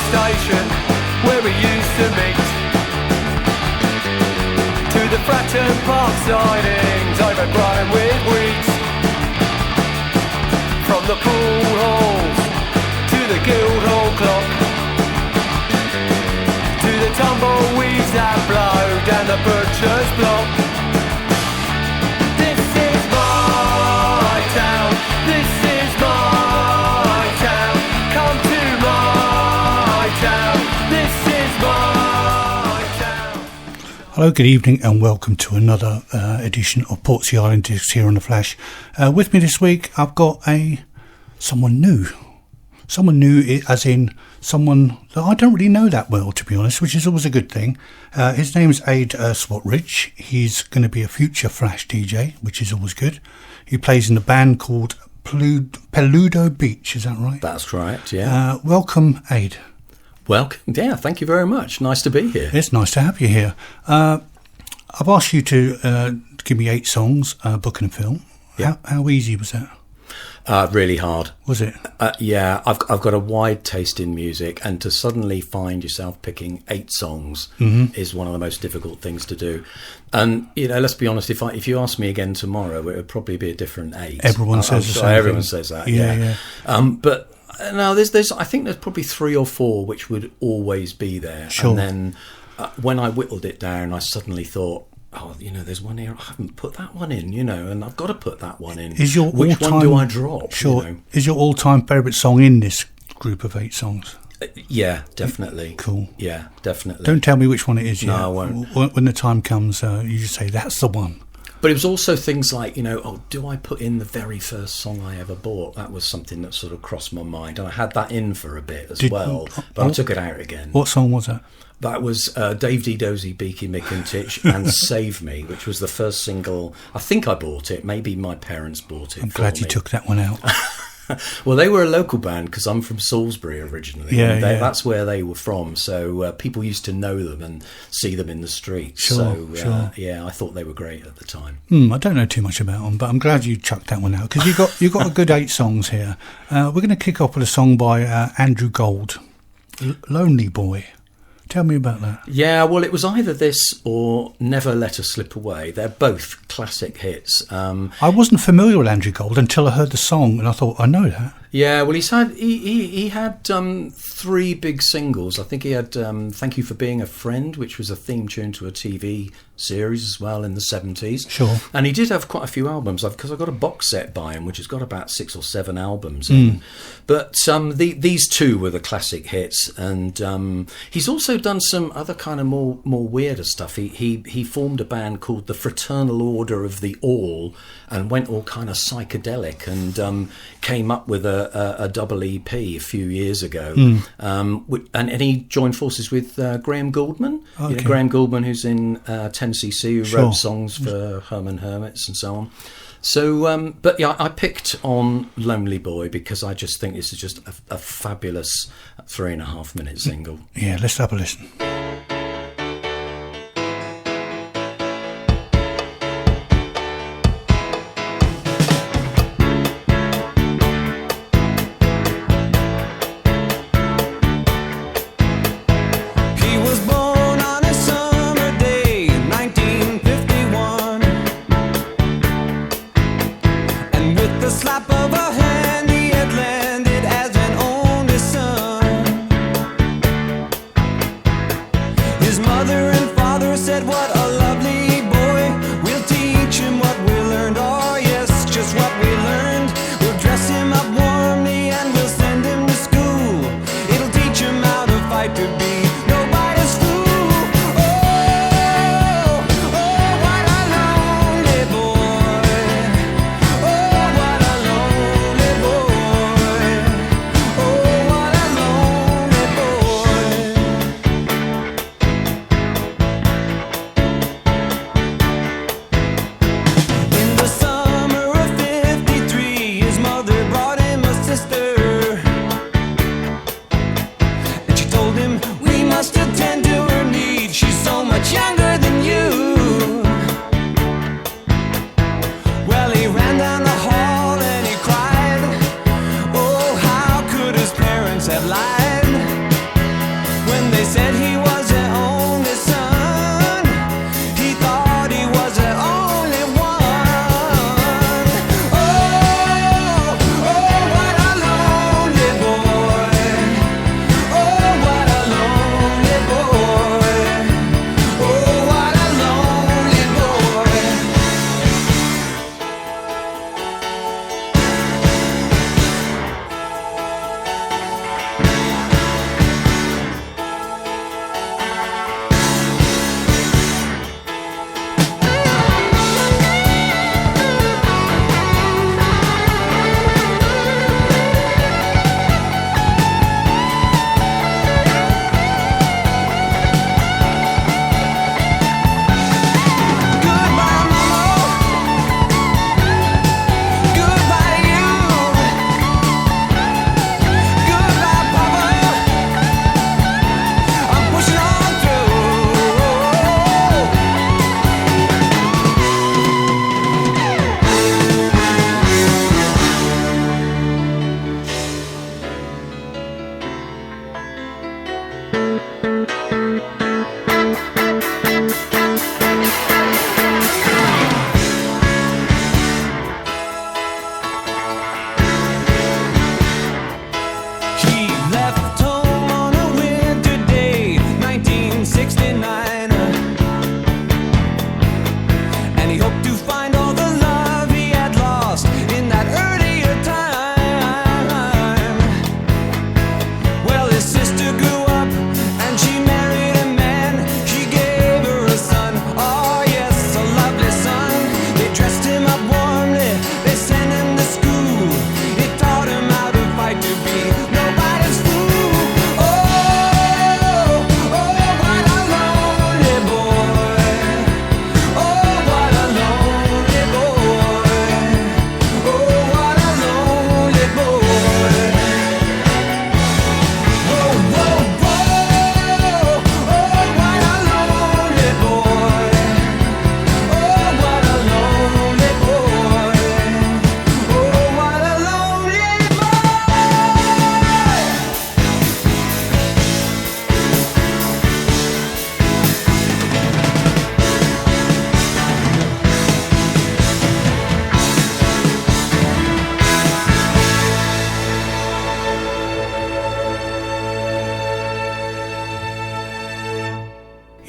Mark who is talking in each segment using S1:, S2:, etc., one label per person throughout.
S1: station where we used to meet, to the Fratton Park sidings overgrown with weeds, from the pool halls to the Guildhall clock, to the tumbleweeds that blow down the butcher's block. This is my town, this is my town, come to my town, this is my town.
S2: Hello, good evening and welcome to another edition of Portsea Island Discs here on The Flash. With me this week I've got someone new. Someone new as in someone that I don't really know that well, to be honest, which is always a good thing. His name's Ade Swatridge. He's going to be a future Flash DJ, which is always good. He plays in a band called Peludo Beach, is that right?
S3: That's right, yeah.
S2: Welcome, Ade.
S3: Welcome, yeah, thank you very much. Nice to be here.
S2: It's nice to have you here. I've asked you to give me 8 songs, book and film.
S3: Yeah.
S2: How easy was that?
S3: Really hard.
S2: Was it?
S3: Yeah, I've got a wide taste in music, and to suddenly find yourself picking 8 songs is one of the most difficult things to do. And let's be honest, if you ask me again tomorrow, it would probably be a different 8.
S2: Everyone says the same
S3: everyone
S2: thing.
S3: says that.
S2: Yeah.
S3: But no, there's I think there's probably 3 or 4 which would always be there.
S2: Sure.
S3: And then when I whittled it down, I suddenly thought, oh, there's one here, I haven't put that one in, and I've got to put that one in.
S2: Is your
S3: Which one do I drop?
S2: Sure. Is your all-time favourite song in this group of 8 songs?
S3: Yeah, definitely.
S2: Cool.
S3: Yeah, definitely.
S2: Don't tell me which one it is yet.
S3: No, I won't.
S2: When the time comes, you just say, that's the one.
S3: But it was also things like, do I put in the very first song I ever bought? That was something that sort of crossed my mind. And I had that in for a bit as well, but I took it out again.
S2: What song was that?
S3: That was Dave D. Dozy, Beaky McIntich and Save Me, which was the first single. I think I bought it. Maybe my parents bought it.
S2: I'm glad you took that one out.
S3: Well, they were a local band because I'm from Salisbury originally.
S2: Yeah.
S3: That's where they were from. So people used to know them and see them in the streets.
S2: Sure.
S3: Yeah, I thought they were great at the time.
S2: I don't know too much about them, but I'm glad you chucked that one out because you got a good 8 songs here. We're going to kick off with a song by Andrew Gold, Lonely Boy. Tell me about that.
S3: Yeah, well, it was either this or Never Let Us Slip Away. They're both classic hits. I
S2: wasn't familiar with Andrew Gold until I heard the song, and I thought, I know that.
S3: Yeah, well, he had 3 big singles. I think he had Thank You for Being a Friend, which was a theme tune to a TV series as well in the 70s.
S2: Sure.
S3: And he did have quite a few albums, because I got a box set by him, which has got about 6 or 7 albums in. But these 2 were the classic hits. And he's also done some other kind of more weirder stuff. He formed a band called the Fraternal Order of the All and went all kind of psychedelic and came up with a double EP a few years ago. And he joined forces with Graham Gouldman.
S2: Okay.
S3: Graham Gouldman, who's in 10cc, who
S2: Sure.
S3: wrote songs for Herman Hermits and so on. So, but yeah, I picked on Lonely Boy because I just think this is just a fabulous 3.5-minute single.
S2: Yeah, let's have a listen.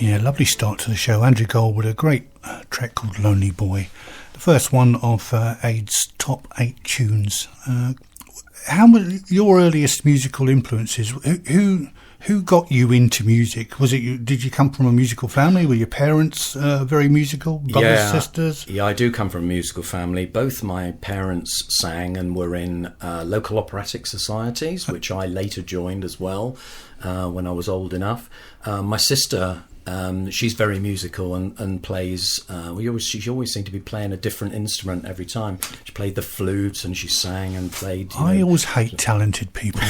S2: Yeah, lovely start to the show. Andrew Gold with a great track called Lonely Boy. The first one of Ade's top 8 tunes. How were your earliest musical influences? Who got you into music? Was it you? Did you come from a musical family? Were your parents very musical? Brothers, sisters?
S3: Yeah, I do come from a musical family. Both my parents sang and were in local operatic societies, which I later joined as well when I was old enough. My sister, she's very musical and plays. She always seemed to be playing a different instrument every time. She played the flute and she sang and played.
S2: I always hate talented people.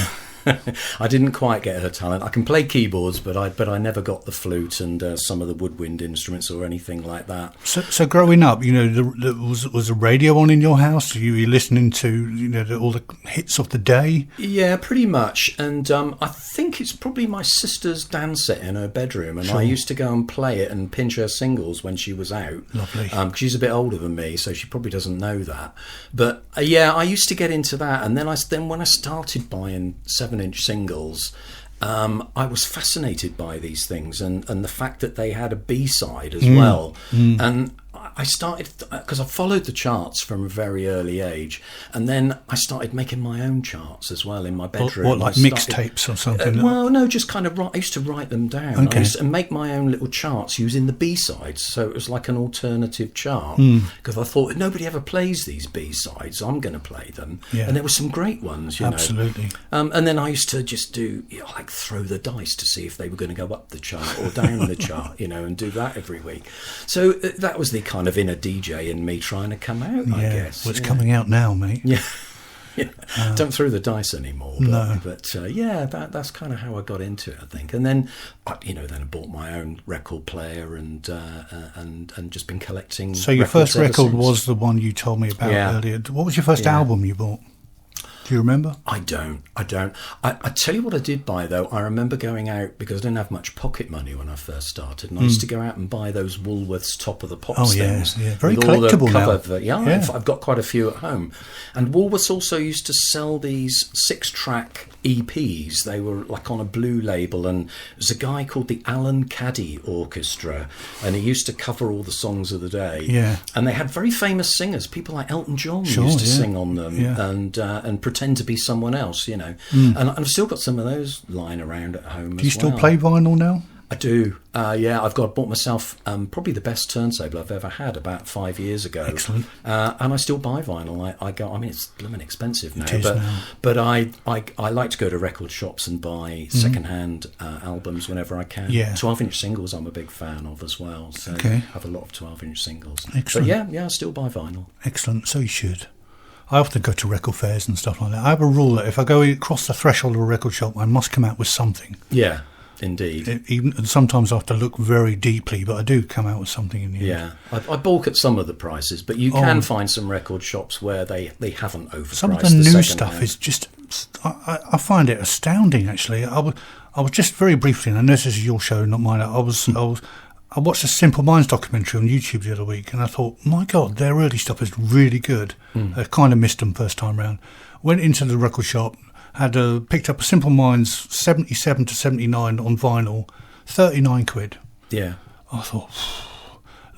S3: I didn't quite get her talent. I can play keyboards, but I never got the flute and some of the woodwind instruments or anything like that.
S2: So growing up, was a radio on in your house? You were listening to all the hits of the day?
S3: Yeah, pretty much. And I think it's probably my sister's dance set in her bedroom, and I used to go and play it and pinch her singles when she was out.
S2: Lovely.
S3: 'Cause she's a bit older than me, so she probably doesn't know that. But yeah, I used to get into that, and then when I started buying 7-inch singles, I was fascinated by these things and the fact that they had a B-side as well. And I started, because I followed the charts from a very early age, and then I started making my own charts as well in my bedroom.
S2: What, like mixtapes or something?
S3: Well, no, just kind of I used to write them down.
S2: Okay.
S3: I used to make my own little charts using the B-sides, so it was like an alternative chart, because I thought, nobody ever plays these B-sides, I'm going to play them.
S2: Yeah.
S3: And there were some great ones,
S2: Absolutely.
S3: And then I used to just do, like throw the dice to see if they were going to go up the chart or down the chart, and do that every week. So that was the kind of inner DJ in me trying to come out, I guess.
S2: Well, it's coming out now, mate.
S3: Yeah. Don't throw the dice anymore. But
S2: no.
S3: That's kind of how I got into it, I think. And then, then I bought my own record player and just been collecting.
S2: So your first record was the one you told me about earlier. What was your first album you bought? Do you remember?
S3: I don't. I tell you what I did buy, though. I remember going out, because I didn't have much pocket money when I first started, and I used to go out and buy those Woolworths Top of the Pops things.
S2: Yeah. Very collectible now.
S3: I've got quite a few at home. And Woolworths also used to sell these 6-track EPs. They were like on a blue label, and there's a guy called the Alan Caddy Orchestra, and he used to cover all the songs of the day.
S2: Yeah.
S3: And they had very famous singers. People like Elton John used to sing on them, and pretend to be someone else, And I've still got some of those lying around at home.
S2: Do you still play vinyl now?
S3: I do. Bought myself probably the best turntable I've ever had about 5 years ago.
S2: Excellent.
S3: And I still buy vinyl. It's blooming expensive now,
S2: now.
S3: but I like to go to record shops and buy second-hand albums whenever I can.
S2: Yeah.
S3: 12-inch singles I'm a big fan of as well. So I have a lot of 12-inch singles.
S2: Excellent.
S3: But I still buy vinyl.
S2: Excellent. So you should. I often go to record fairs and stuff like that. I have a rule that if I go across the threshold of a record shop, I must come out with something.
S3: Yeah, indeed.
S2: And sometimes I have to look very deeply, but I do come out with something in the end.
S3: Yeah, I balk at some of the prices, but you can find some record shops where they haven't overpriced.
S2: Some of the new stuff is just... I find it astounding, actually. I was just very briefly, and I know this is your show, not mine. I watched a Simple Minds documentary on YouTube the other week, and I thought, my God, their early stuff is really good. I kind of missed them first time round. Went into the record shop, picked up a Simple Minds 77 to 79 on vinyl, 39 quid.
S3: Yeah.
S2: I thought,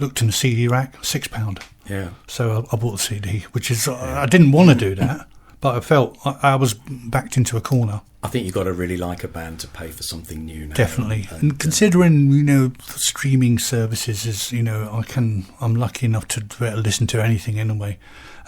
S2: looked in the CD rack, £6.
S3: Yeah.
S2: So I bought the CD, which is, I didn't want to do that, but I felt I was backed into a corner.
S3: I think you've got to really like a band to pay for something new now. Definitely.
S2: And considering, streaming services is, I'm lucky enough to be able to listen to anything anyway.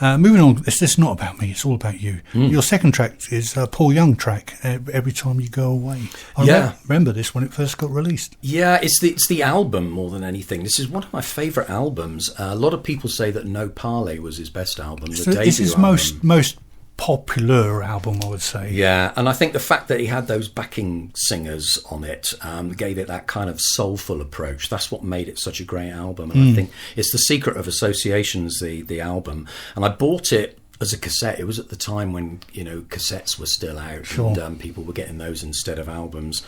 S2: Moving on, it's not about me, it's all about you. Your second track is a Paul Young track, Every Time You Go Away. I remember this when it first got released.
S3: Yeah, it's the album more than anything. This is one of my favourite albums. A lot of people say that No Parley was his best album.
S2: It's his most popular album, I would say.
S3: Yeah, and I think the fact that he had those backing singers on it gave it that kind of soulful approach. That's what made it such a great album, and I think it's the secret of associations, the album. And I bought it as a cassette. It was at the time when cassettes were still out, and people were getting those instead of albums.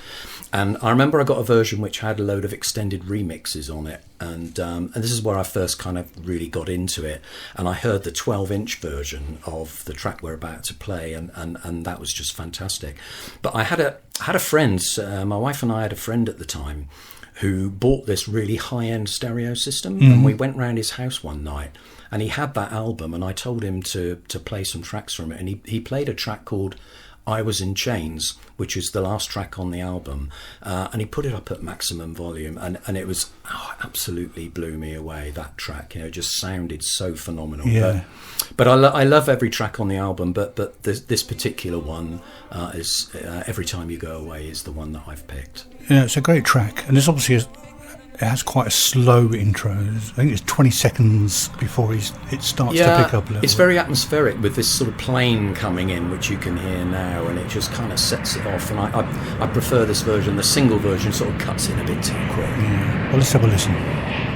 S3: And I remember I got a version which had a load of extended remixes on it, and this is where I first kind of really got into it. And I heard the 12-inch version of the track we're about to play, and that was just fantastic. But I had a friend. My wife and I had a friend at the time who bought this really high-end stereo system, and we went round his house one night, and he had that album, and I told him to play some tracks from it, and he played a track called I Was in Chains, which is the last track on the album, and he put it up at maximum volume, and it was absolutely blew me away, that track. It just sounded so phenomenal.
S2: Yeah.
S3: But I love every track on the album, but this particular one is Every Time You Go Away is the one that I've picked.
S2: Yeah, it's a great track, and it's obviously it has quite a slow intro. I think it's 20 seconds before it starts to pick up a little.
S3: It's very atmospheric with this sort of plane coming in, which you can hear now, and it just kind of sets it off. And I prefer this version. The single version sort of cuts in a bit too quick.
S2: Yeah. Well, let's have a listen.
S1: Yeah.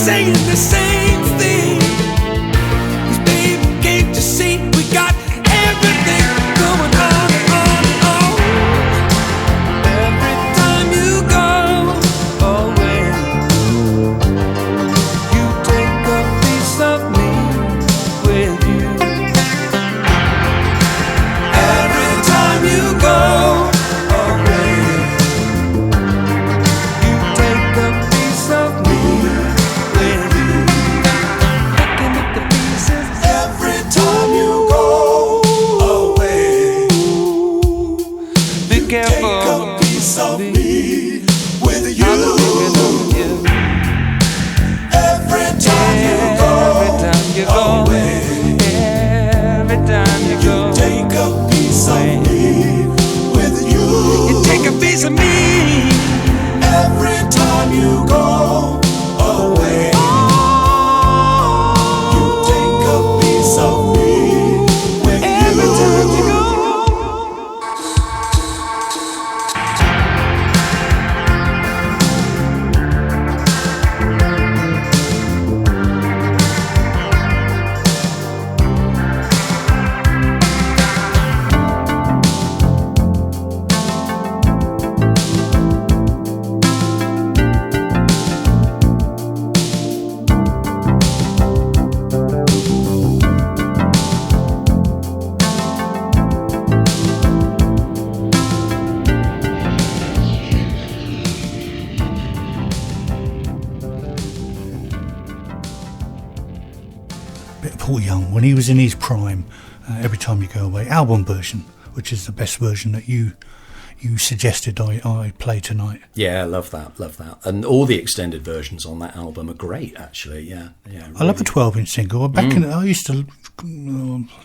S4: saying the same thing. 'Cause baby, can't you see we got everything going on, on, on. Every time you go away, you take a piece of me with you. Every time you go away, you take a piece of me with you. Looking at the pieces. Every time you go away, be careful. Take a piece of me with you. Every time you go away, every time you go, take a piece of me with you. You take a piece of me. Every time you go away, you take a piece of me with you. Every time you go.
S2: Bit of Paul Young when he was in his prime. Every Time You Go Away, album version, which is the best version that you suggested I play tonight.
S3: Yeah, love that. And all the extended versions on that album are great, actually. Yeah.
S2: I love a 12-inch single. Back in, I used to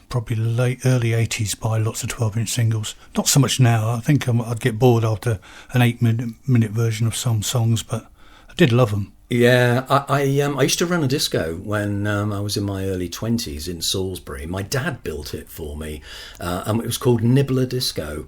S2: probably early 80s buy lots of 12-inch singles. Not so much now. I think I'd get bored after an 8-minute version of some songs, but I did love them.
S3: Yeah, I used to run a disco when I was in my early 20s in Salisbury. My dad built it for me, and it was called Nibbler Disco.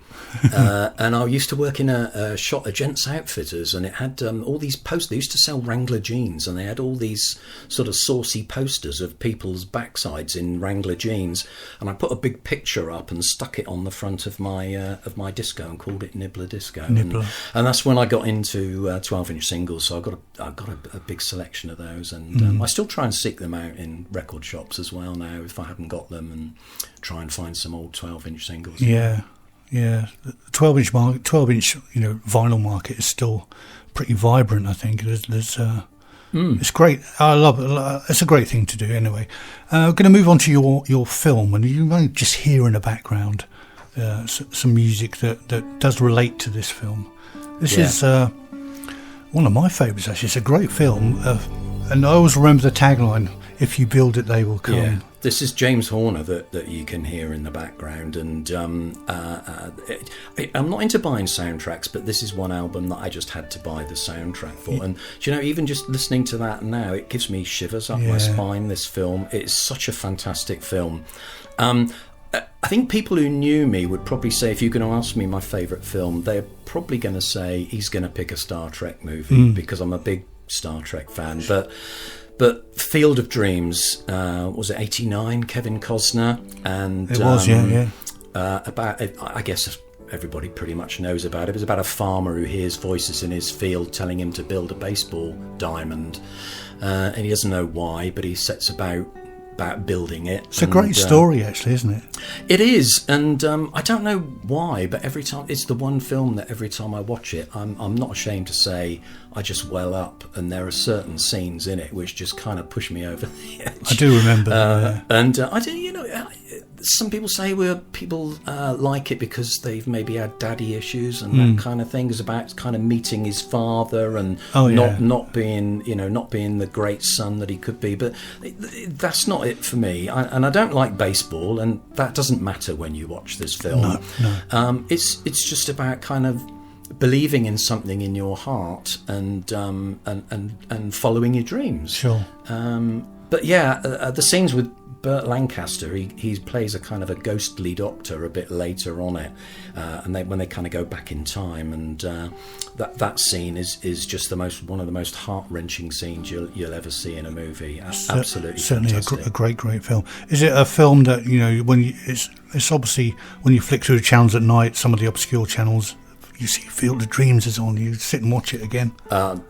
S3: And I used to work in a shop, a gents outfitters, and it had all these posters. They used to sell Wrangler jeans, and they had all these sort of saucy posters of people's backsides in Wrangler jeans. And I put a big picture up and stuck it on the front of my disco and called it Nibbler Disco.
S2: Nibbler.
S3: And that's when I got into 12-inch singles. So I got a big selection of those, and I still try and seek them out in record shops as well now if I haven't got them, and try and find some old 12-inch singles.
S2: Yeah. The 12-inch market, 12-inch vinyl market is still pretty vibrant. I think there's it's great. I love it. It's a great thing to do. Anyway, I'm going to move on to your film, and you might just hear in the background some music that does relate to this film. This is one of my favourites, actually. It's a great film, and I always remember the tagline, "If you build it, they will come."
S3: Yeah. This is James Horner that you can hear in the background, and I'm not into buying soundtracks, but this is one album that I just had to buy the soundtrack for. And even just listening to that now, it gives me shivers up my spine. This film, it's such a fantastic film. I think people who knew me would probably say, if you're going to ask me my favourite film, they're probably going to say he's going to pick a Star Trek movie, because I'm a big Star Trek fan. But Field of Dreams, was it 89, Kevin Costner? And
S2: it was,
S3: about, I guess everybody pretty much knows about it. It was about a farmer who hears voices in his field telling him to build a baseball diamond, and he doesn't know why, but he sets about building it.
S2: It's a great story, actually, isn't it?
S3: It is, and I don't know why, but every time, it's the one film that every time I watch it, I'm not ashamed to say I just well up, and there are certain scenes in it which just kind of push me over the edge.
S2: I do remember that,
S3: and I do, some people say people like it because they've maybe had daddy issues, and that kind of thing is about kind of meeting his father and not being the great son that he could be. But that's not it for me. And I don't like baseball, and that doesn't matter when you watch this film.
S2: No.
S3: It's just about kind of believing in something in your heart and following your dreams.
S2: Sure.
S3: But yeah, the scenes with Burt Lancaster, he plays a kind of a ghostly doctor a bit later on it, and when they kind of go back in time, and that scene is just one of the most heart-wrenching scenes you'll ever see in a movie. Absolutely,
S2: certainly
S3: fantastic.
S2: a great film. Is it a film that it's obviously when you flick through the channels at night, some of the obscure channels, you see Field of Dreams is on, you sit and watch it again?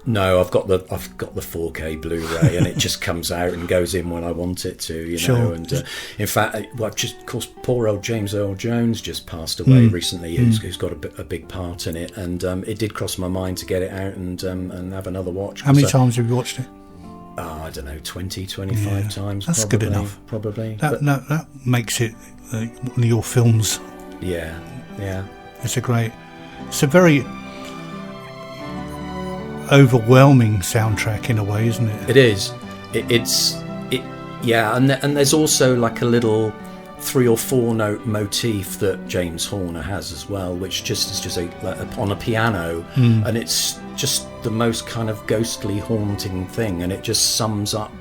S3: No, I've got the 4K Blu-ray, and it just comes out and goes in when I want it to,
S2: Sure.
S3: And in fact, of course, poor old James Earl Jones just passed away recently, who's got a big part in it, and it did cross my mind to get it out and have another watch.
S2: How many times have you watched it?
S3: I don't know, 20, 25 times.
S2: That's
S3: probably,
S2: good enough.
S3: Probably.
S2: That makes it one of your films.
S3: Yeah.
S2: It's a very overwhelming soundtrack in a way, isn't it?
S3: It is. Yeah, and there's also like a little 3 or 4 note motif that James Horner has as well, which just is just on a piano, and it's just the most kind of ghostly, haunting thing, and it just sums up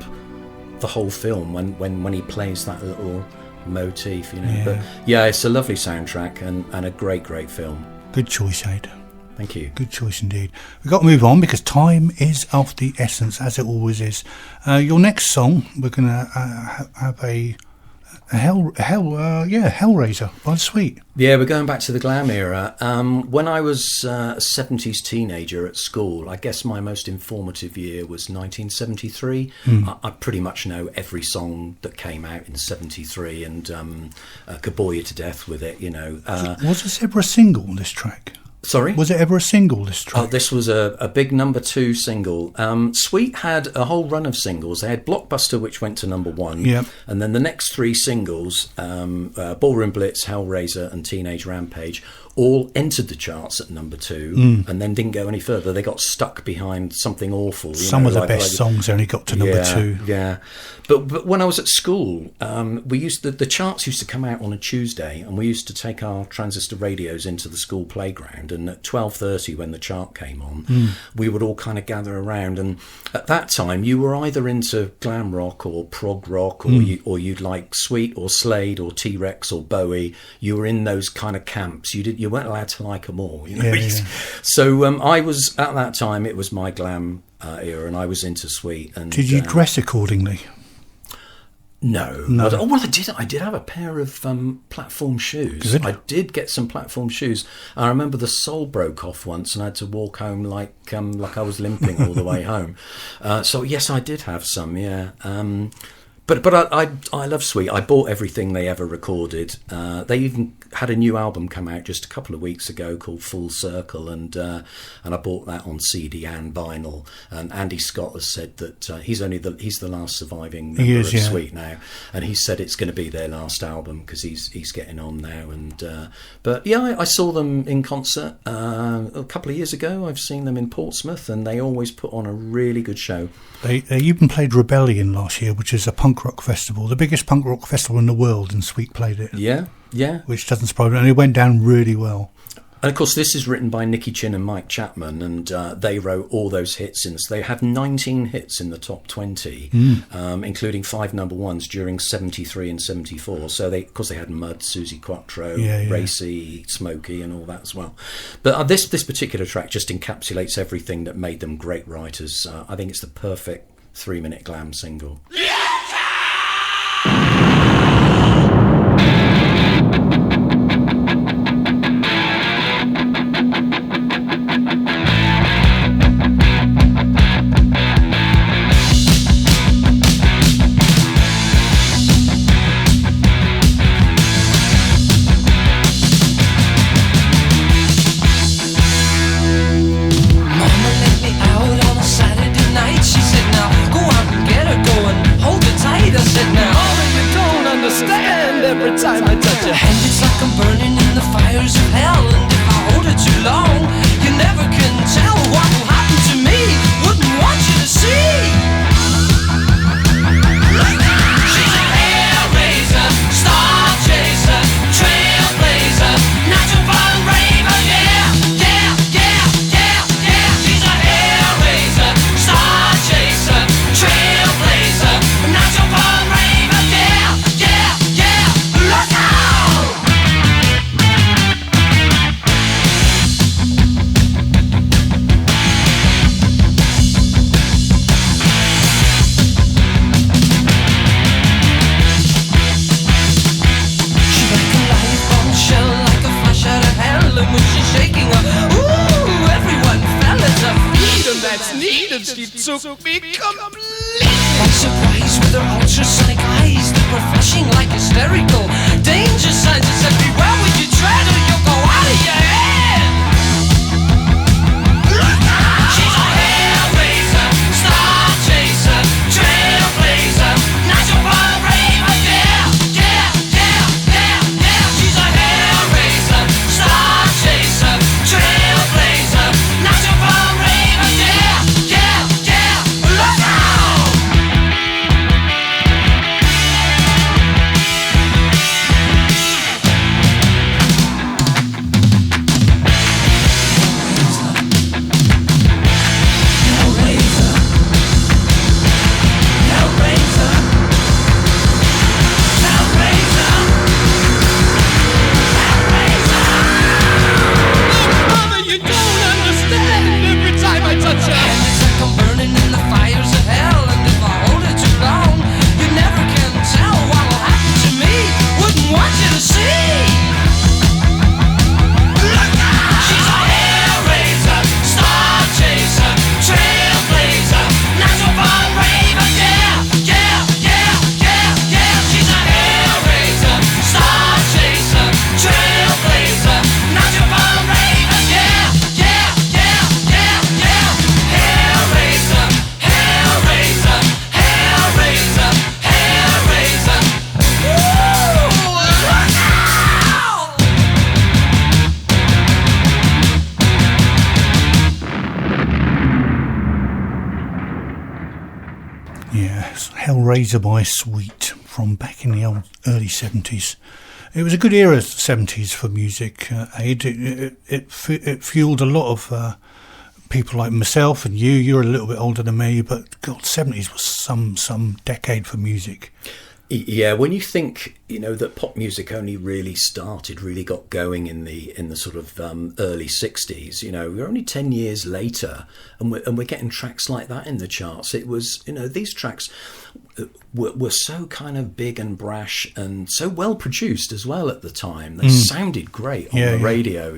S3: the whole film when he plays that little motif,
S2: Yeah.
S3: But yeah, it's a lovely soundtrack and a great film.
S2: Good choice, Ade.
S3: Thank you.
S2: Good choice indeed. We've got to move on because time is of the essence, as it always is. Your next song, we're going to have a Hellraiser by The Sweet.
S3: Yeah, we're going back to the glam era. When I was a 70s teenager at school, I guess my most informative year was 1973. I pretty much know every song that came out in 73 and could bore you to death with it,
S2: Was this ever a single, this track?
S3: Sorry?
S2: Was it ever a single, this track?
S3: Oh, this was a big number 2 single. Sweet had a whole run of singles. They had Blockbuster, which went to number 1.
S2: Yep.
S3: And then the next 3 singles, Ballroom Blitz, Hellraiser and Teenage Rampage, all entered the charts at number 2 and then didn't go any further. They got stuck behind Something Awful.
S2: Some of the best songs only got to number 2.
S3: Yeah. But when I was at school, the charts used to come out on a Tuesday, and we used to take our transistor radios into the school playground, and at 12:30 when the chart came on, we would all kind of gather around, and at that time you were either into glam rock or prog rock, or you'd like Sweet or Slade or T-Rex or Bowie. You were in those kind of camps. You weren't allowed to like them all,
S2: Yeah.
S3: So I was, at that time, it was my glam era, and I was into Sweet. And
S2: Did you dress accordingly?
S3: No. I did have a pair of platform shoes.
S2: Good.
S3: I did get some platform shoes. I remember the sole broke off once, and I had to walk home like I was limping all the way home. So yes, I did have some. Yeah. But I love Sweet. I bought everything they ever recorded. They even had a new album come out just a couple of weeks ago called Full Circle, and I bought that on CD and vinyl. And Andy Scott has said that he's the last surviving member of Sweet now, and he said it's going to be their last album because he's getting on now. And but yeah, I saw them in concert a couple of years ago. I've seen them in Portsmouth, and they always put on a really good show.
S2: They even played Rebellion last year, which is a punk rock festival, the biggest punk rock festival in the world, and Sweet played it.
S3: Yeah.
S2: Which doesn't surprise me, and it went down really well.
S3: And of course, this is written by Nicky Chin and Mike Chapman, and they wrote all those hits. They had 19 hits in the top 20, including 5 number 1s during 73 and 74. So they had Mud, Susie Quattro, Racy, Smokey, and all that as well. But this particular track just encapsulates everything that made them great writers. I think it's the perfect 3-minute glam single.
S4: Mama let me out on a Saturday night. She said, now go out and get her going. took me completely by surprise with her ultrasonic eyes that were flashing like hysterical danger signs that said, beware when you tread or you'll go out of your head. Look out! She's a hellraiser, star chaser, trailblazer, natural born raver, yeah, yeah, yeah, yeah, yeah. She's a hellraiser, star chaser, trailblazer, natural born raver, yeah, yeah, yeah. Look out!
S2: Hellraiser by Sweet from back in the early 70s. It was a good era, 70s, for music, Ade. It fueled a lot of people like myself and you. You're a little bit older than me, but God, 70s was some decade for music.
S3: Yeah, when you think, that pop music only really got going in the sort of early 60s, we're only 10 years later and we're getting tracks like that in the charts. It was, these tracks were so kind of big and brash and so well produced as well at the time. They sounded great on the radio,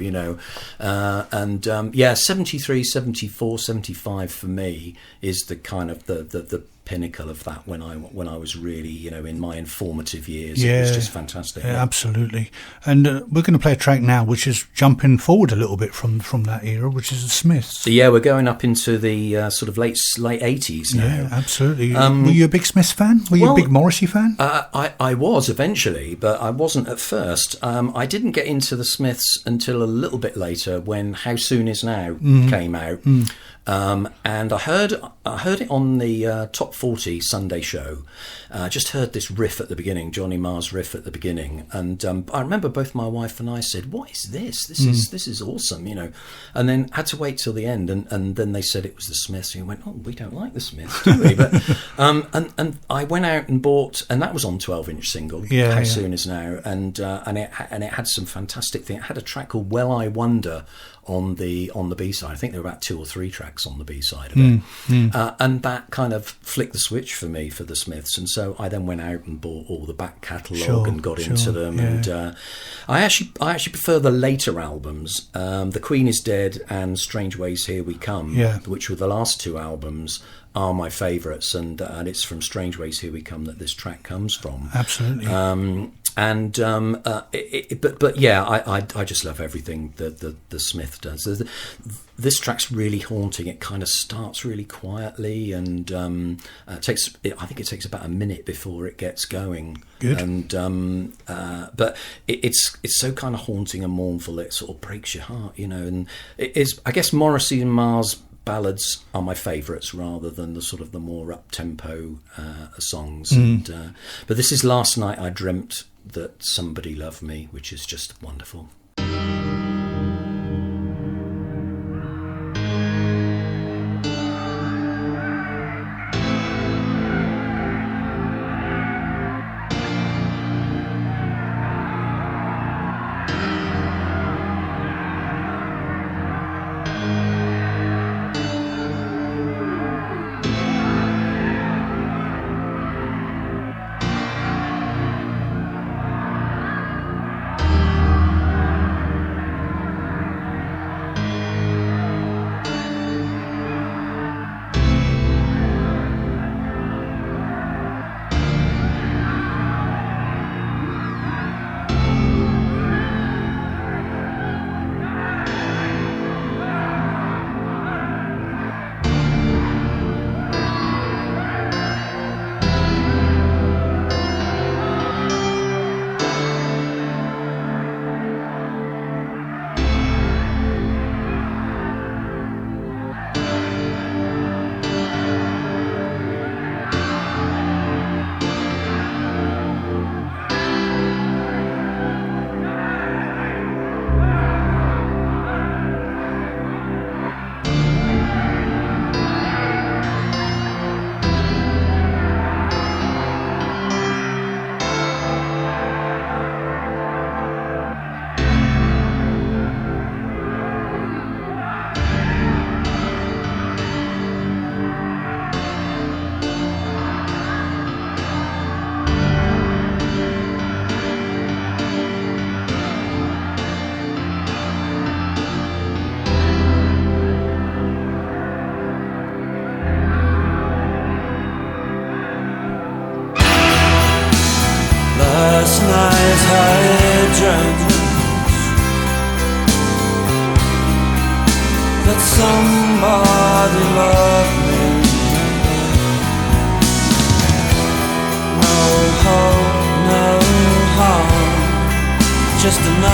S3: 73, 74, 75 for me is the kind of the pinnacle of that when I was really, in my informative years. It was just fantastic.
S2: Yeah, absolutely. And we're going to play a track now which is jumping forward a little bit from that era, which is the Smiths.
S3: So, yeah, we're going up into the sort of late 80s now.
S2: Yeah, absolutely. Were you a big Smiths fan? Were you a big Morrissey fan?
S3: I was eventually, but I wasn't at first. I didn't get into the Smiths until a little bit later when How Soon Is Now came out. And I heard it on the Top 40 Sunday show. Just heard this riff at the beginning, Johnny Marr's riff at the beginning, and I remember both my wife and I said, "What is this? This is awesome," And then had to wait till the end, and then they said it was the Smiths. And we went, "Oh, we don't like the Smiths, do we?" But and I went out and bought, and that was on 12-inch single. How Soon Is Now, and it had some fantastic thing. It had a track called Well I Wonder on the B-side. I think there were about 2 or 3 tracks on the B-side of it. And that kind of flicked the switch for me for the Smiths. And so I then went out and bought all the back catalogue and got into them. Yeah. And I actually prefer the later albums. The Queen Is Dead and Strange Ways Here We Come, which were the last 2 albums, are my favourites. And it's from Strange Ways Here We Come that this track comes from.
S2: Absolutely.
S3: But yeah, I just love everything that the Smith does. This track's really haunting. It kind of starts really quietly, and I think it takes about a minute before it gets going.
S2: Good.
S3: And but it's so kind of haunting and mournful. It sort of breaks your heart, And it is. I guess Morrissey and Marr's ballads are my favourites rather than the sort of the more up-tempo songs. But this is Last Night I Dreamt That Somebody Loved Me, which is just wonderful.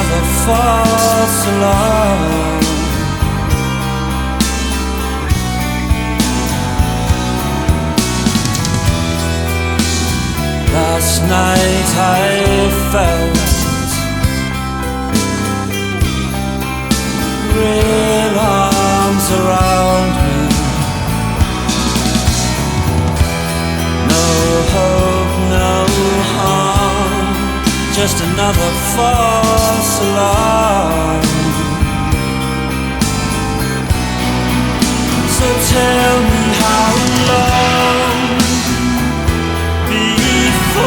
S4: another false alarm. Last night I felt real arms around me. No hope, no harm, just another false alarm. So tell me how long before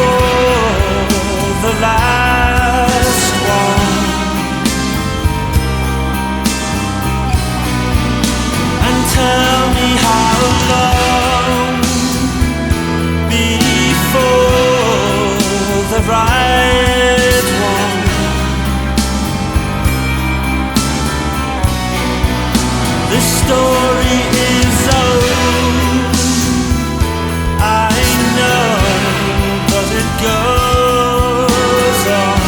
S4: the last one, and tell me how long before the right one. This story is old, I know, but it goes on.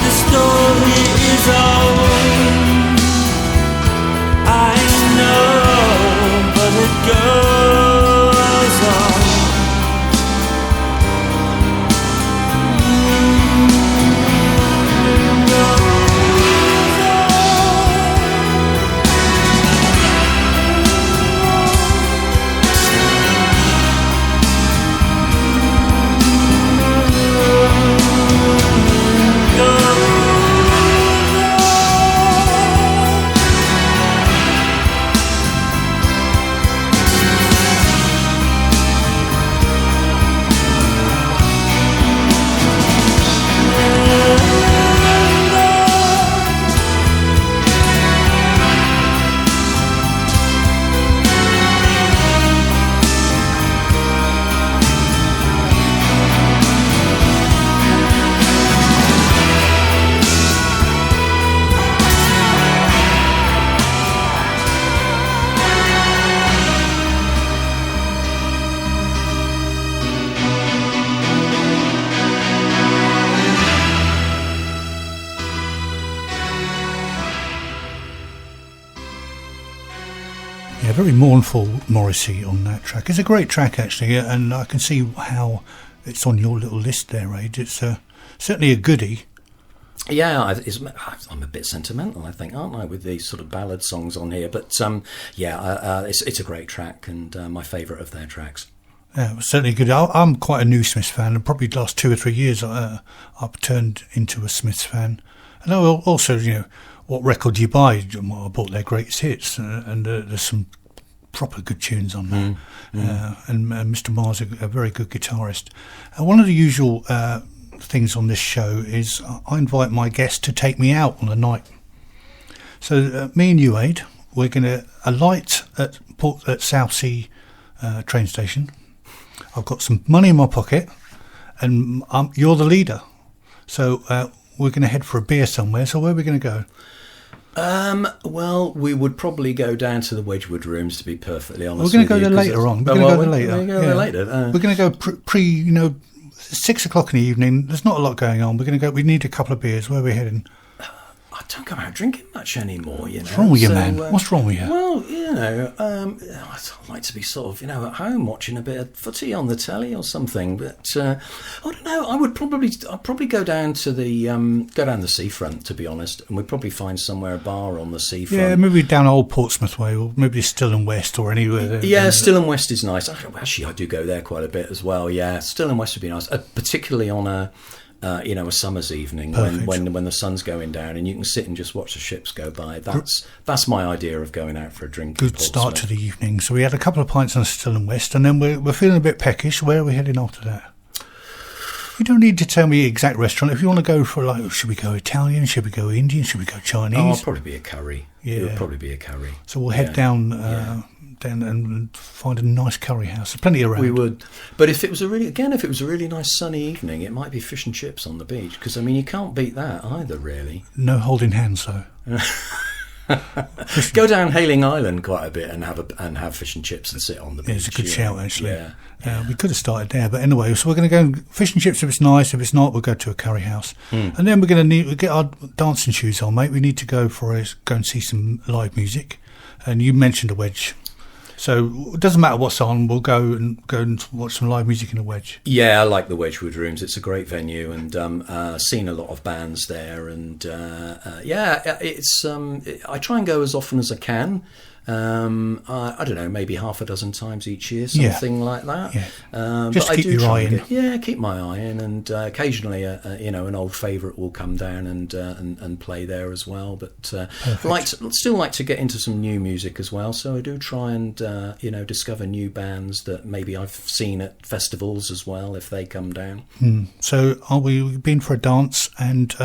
S4: The story is old, I know, but it goes on.
S2: Yeah, very mournful Morrissey on that track. It's a great track actually, and I can see how it's on your little list there, Ade. It's certainly a goodie.
S3: Yeah, I'm a bit sentimental, I think, aren't I, with these sort of ballad songs on here? But it's a great track and my favourite of their tracks.
S2: Yeah, it was certainly good. I'm quite a new Smiths fan, and probably the last 2 or 3 years I've turned into a Smiths fan. And also, what record do you buy? Well, I bought their greatest hits, and there's some proper good tunes on there. And Mr. Mars, a very good guitarist. And one of the usual things on this show is I invite my guests to take me out on a night. So me and you, Ade, we're going to alight at Southsea train station. I've got some money in my pocket, and you're the leader. So we're going to head for a beer somewhere. So where are we going to go?
S3: Well, we would probably go down to the Wedgwood Rooms, to be perfectly honest.
S2: We're going to go there later on. We're going to go there later. We're going to go pre 6 o'clock in the evening. There's not a lot going on. We're going to go. We need a couple of beers. Where are we heading?
S3: I don't go out drinking much anymore,
S2: What's wrong with you, man? What's wrong with you?
S3: Well, I'd like to be sort of, at home watching a bit of footy on the telly or something. But I don't know. I'd probably go down to the seafront, to be honest, and we'd probably find somewhere a bar on the seafront. Yeah,
S2: maybe down Old Portsmouth way, or maybe Still and West, or anywhere there.
S3: Yeah, Still and West is nice. Actually, I do go there quite a bit as well. Yeah, Still and West would be nice, particularly on a summer's evening when the sun's going down and you can sit and just watch the ships go by. That's my idea of going out for a drink.
S2: Good start to the evening. So we had a couple of pints on Still and West, and then we're feeling a bit peckish. Where are we heading after that? You don't need to tell me the exact restaurant. If you want to go for should we go Italian? Should we go Indian? Should we go Chinese?
S3: Oh, it'll probably be a curry. Yeah, it would probably be a curry.
S2: So we'll head down and find a nice curry house. There's plenty around.
S3: We would, but if it was a really nice sunny evening, it might be fish and chips on the beach. Because you can't beat that either, really.
S2: No holding hands, though.
S3: Go down Hailing Island quite a bit and have fish and chips and sit on the beach.
S2: Yeah, it's a good shout, actually.
S3: Yeah.
S2: We could have started there, but anyway, so we're going to go fish and chips if it's nice. If it's not, we'll go to a curry house, and then we'll get our dancing shoes on, mate. We need to go and see some live music. And you mentioned a wedge. So it doesn't matter what's on, we'll go and watch some live music in a wedge.
S3: Yeah, I like the Wedgwood Rooms. It's a great venue, and seen a lot of bands there. And it's I try and go as often as I can. I don't know, maybe half a dozen times each year, something like that.
S2: Yeah. Just
S3: but
S2: keep
S3: I do
S2: your eye
S3: try
S2: in.
S3: keep my eye in, and occasionally, an old favourite will come down and play there as well. But still like to get into some new music as well. So I do try and discover new bands that maybe I've seen at festivals as well if they come down.
S2: So are we been for a dance and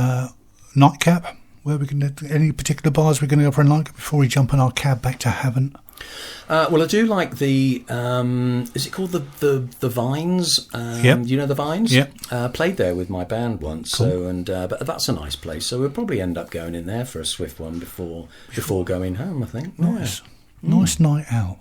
S2: nightcap? Where we can any particular bars we're going to go for a night before we jump in our cab back to Havant?
S3: Well, I do like the. Is it called the Vines?
S2: Yep.
S3: You know the Vines?
S2: Yeah.
S3: Played there with my band once.
S2: Cool.
S3: So but that's a nice place. So we'll probably end up going in there for a swift one before going home, I think.
S2: Nice, nice night out.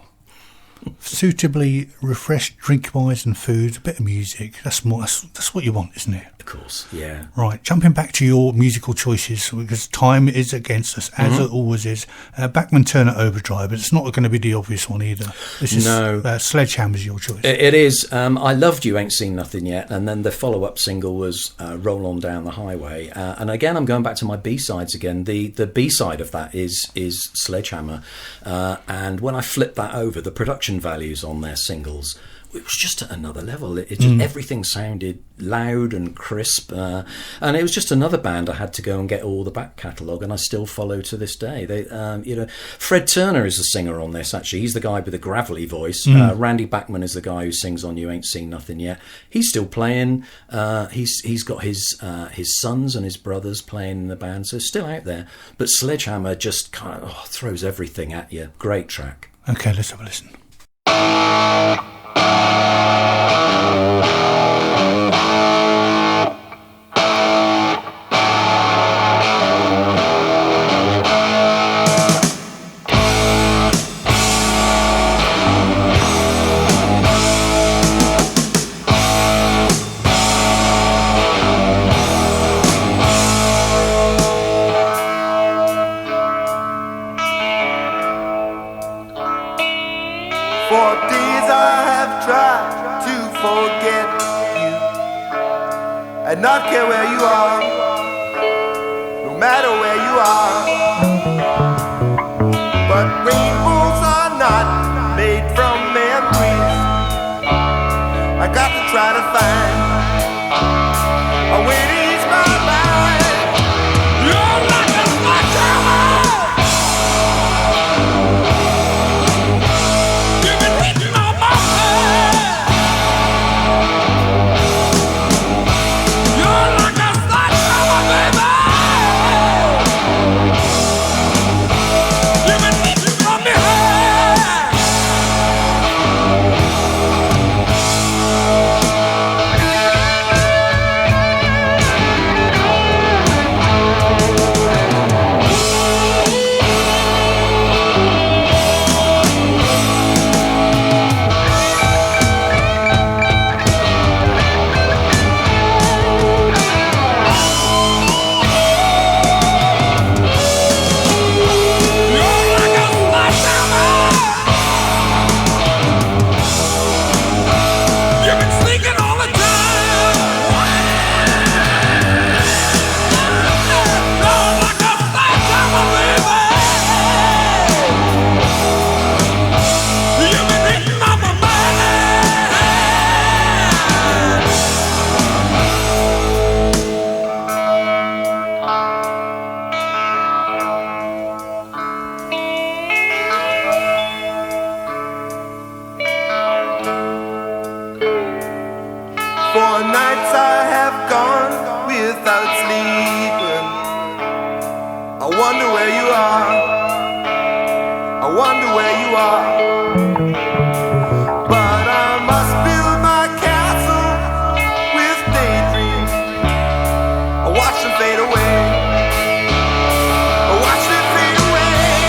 S2: Suitably refreshed, drink-wise and food, a bit of music. That's what you want, isn't it?
S3: Of course, yeah.
S2: Right, jumping back to your musical choices, because time is against us, as it always is. Bachman Turner Overdrive, but it's not going to be the obvious one either. This is Sledgehammer's your choice.
S3: It is. I loved You Ain't Seen Nothing Yet, and then the follow-up single was Roll On Down the Highway. And again, I'm going back to my B-sides again. The B-side of that is Sledgehammer. And when I flipped that over, the production values on their singles, it was just at another level. It just everything sounded loud and crisp, and it was just another band I had to go and get all the back catalogue, and I still follow to this day. They, Fred Turner is the singer on this. Actually, he's the guy with the gravelly voice. Randy Bachman is the guy who sings on You Ain't Seen Nothing Yet. He's still playing. He's got his sons and his brothers playing in the band, so it's still out there. But Sledgehammer just kind of throws everything at you. Great track.
S2: Okay, let's have a listen.
S5: For days I have tried to forget you and not care where you are, no matter where you are. But rainbows are not made from memories. I got to try to find a way to ease my mind. You're like a sledgehammer. For nights I have gone without sleeping. I wonder where you are. I wonder where you are. But I must build my castle with daydreams. I watch them fade away. I watch them fade away.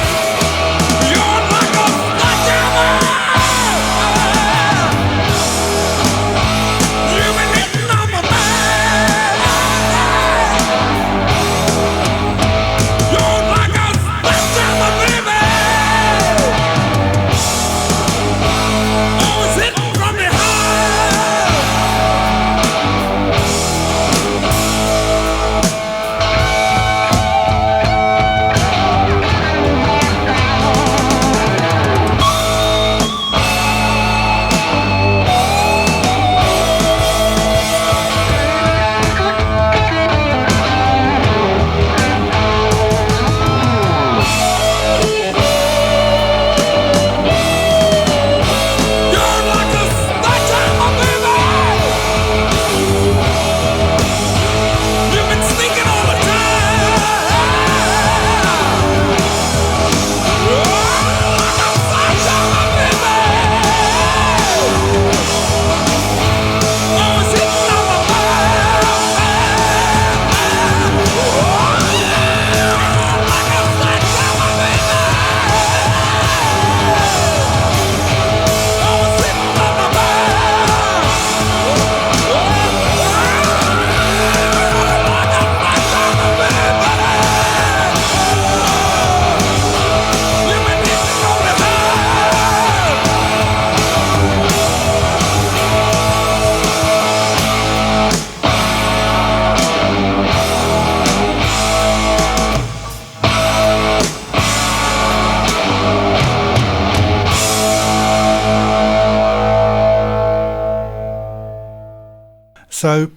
S2: So,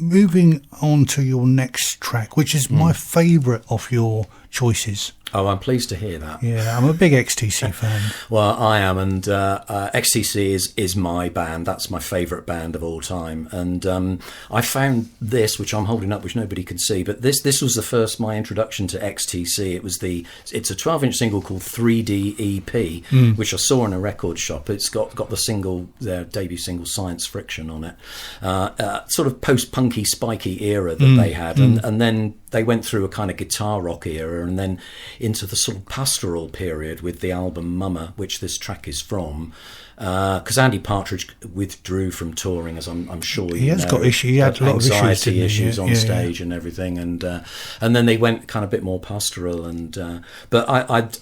S2: moving on to your next track, which is my favourite of your choices.
S3: Oh, I'm pleased to hear that.
S2: Yeah, I'm a big XTC fan.
S3: Well, I am, and XTC is my band. That's my favourite band of all time. And I found this, which I'm holding up, which nobody can see, but this was my introduction to XTC. It's a 12-inch single called 3D EP, which I saw in a record shop. It's got their debut single, Science Friction, on it. Sort of post-punky, spiky era that they had, and then they went through a kind of guitar rock era, and then into the sort of pastoral period with the album Mama, which this track is from. Because Andy Partridge withdrew from touring, as I'm sure you know.
S2: He got issues. He had a lot of
S3: issues on stage and everything, and then they went kind of a bit more pastoral. And but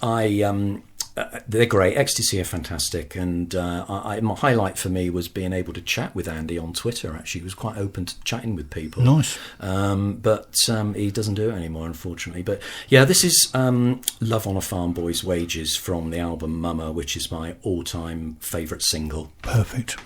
S3: they're great. XTC are fantastic, and my highlight for me was being able to chat with Andy on Twitter. Actually, he was quite open to chatting with people.
S2: Nice.
S3: But he doesn't do it anymore, unfortunately. But yeah, this is "Love on a Farm Boy's Wages" from the album Mama, which is my all-time favourite single.
S2: Perfect.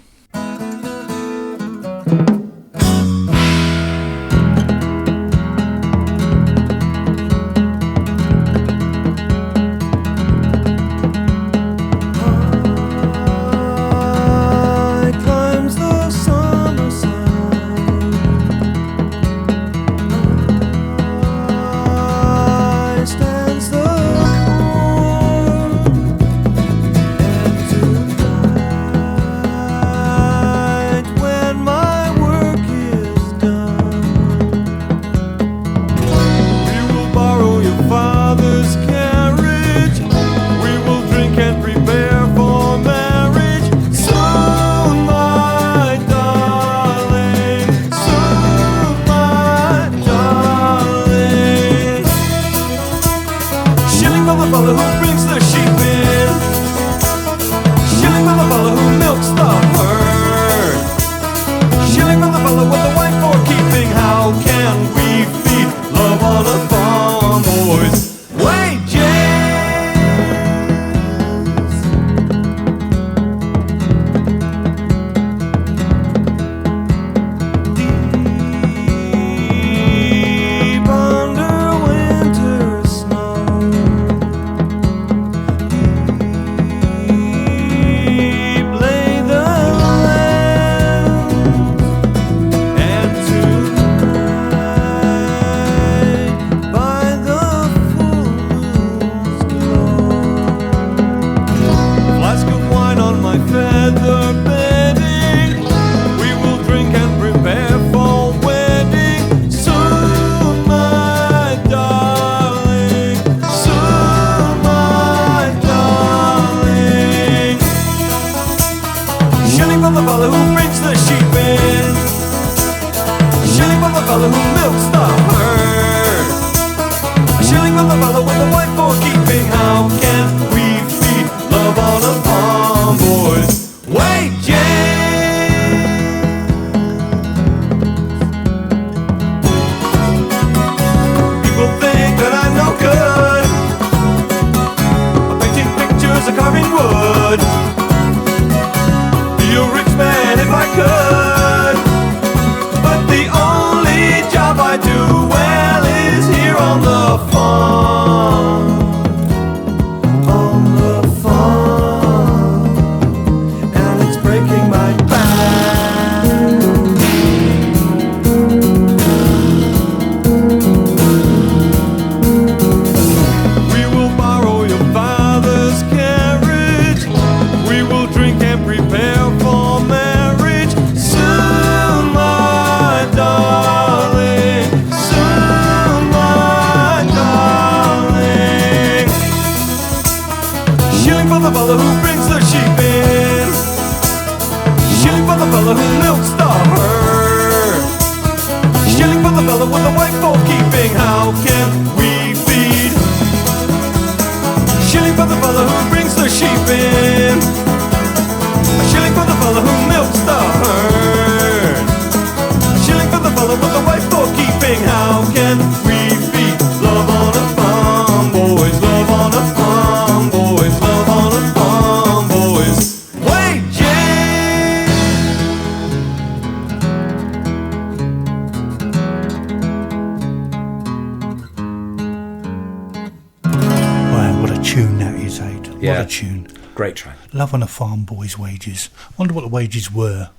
S3: Yeah.
S2: What a tune.
S3: Great track.
S2: Love on a farm boy's wages. Wonder what the wages were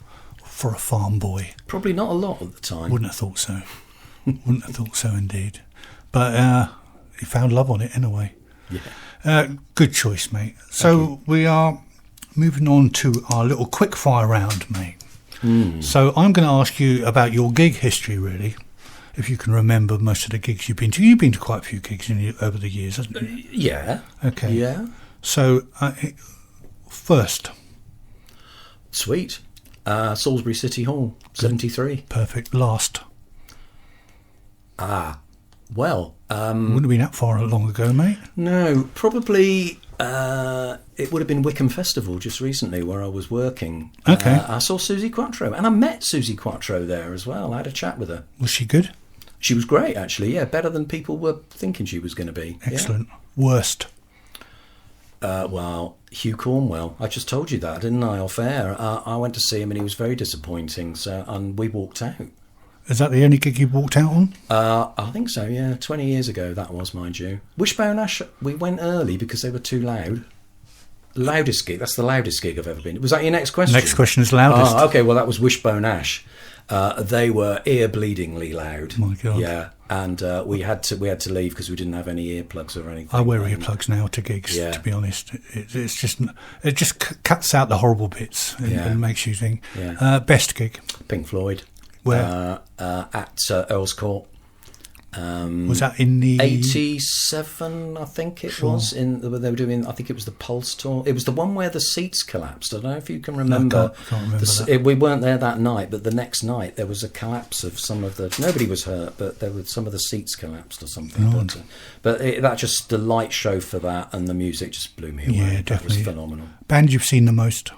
S2: for a farm boy.
S3: Probably not a lot at the time.
S2: Wouldn't have thought so. Wouldn't have thought so indeed. But he found love on it anyway.
S3: Yeah.
S2: Good choice, mate. So we are moving on to our little quick fire round, mate. So I'm going to ask you about your gig history, really. If you can remember most of the gigs you've been to. You've been to quite a few gigs over the years, hasn't you?
S3: Yeah.
S2: Okay.
S3: Yeah.
S2: So, first.
S3: Sweet. Salisbury City Hall, 73.
S2: Perfect. Last.
S3: Well,
S2: Wouldn't have been that far long ago, mate.
S3: no, probably it would have been Wickham Festival just recently where I was working.
S2: Okay.
S3: I saw Susie Quattro, and I met Susie Quattro there as well. I had a chat with her.
S2: Was she good?
S3: She was great, actually. Yeah, better than people were thinking she was going to be.
S2: Excellent. Worst.
S3: Well, Hugh Cornwell. I just told you that, didn't I, off air? I went to see him and he was very disappointing, and we walked out.
S2: Is that the only gig you walked out on?
S3: I think so, yeah. 20 years ago, that was, mind you. Wishbone Ash, we went early because they were too loud. Loudest gig, that's the loudest gig I've ever been. Was that your next question?
S2: Next question is loudest.
S3: Okay, well, that was Wishbone Ash. They were ear-bleedingly loud.
S2: My God.
S3: Yeah, and we had to leave because we didn't have any earplugs or anything.
S2: I wear earplugs now to gigs,
S3: Yeah.
S2: to be honest. It just cuts out the horrible bits and makes you think.
S3: Yeah.
S2: Best gig.
S3: Pink Floyd.
S2: Where?
S3: At Earl's Court.
S2: Was that in the
S3: 87, I think it was. They were doing, I think it was the Pulse tour. It was the one where the seats collapsed. I don't know if you can remember.
S2: I can't remember that.
S3: We weren't there that night, but the next night there was a collapse of some of the. Nobody was hurt, but there were some of the seats collapsed or something.
S2: Right.
S3: But that just the light show for that and the music just blew me away.
S2: Yeah,
S3: That
S2: definitely.
S3: was phenomenal.
S2: band you've seen the most?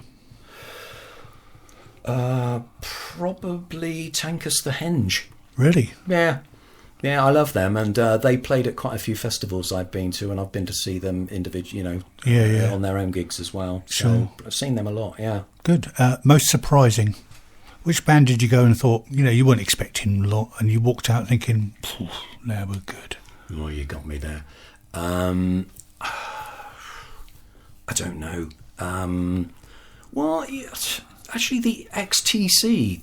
S3: Probably Tankus the Henge.
S2: Really?
S3: Yeah, I love them, and they played at quite a few festivals I've been to, and I've been to see them individually, on their own gigs as well.
S2: Sure.
S3: So I've seen them a lot. Yeah.
S2: Good. Most surprising? Which band did you go and thought, you weren't expecting a lot, and you walked out thinking, they were good?
S3: Oh, you got me there. I don't know. Well, yes. Actually, the XTC,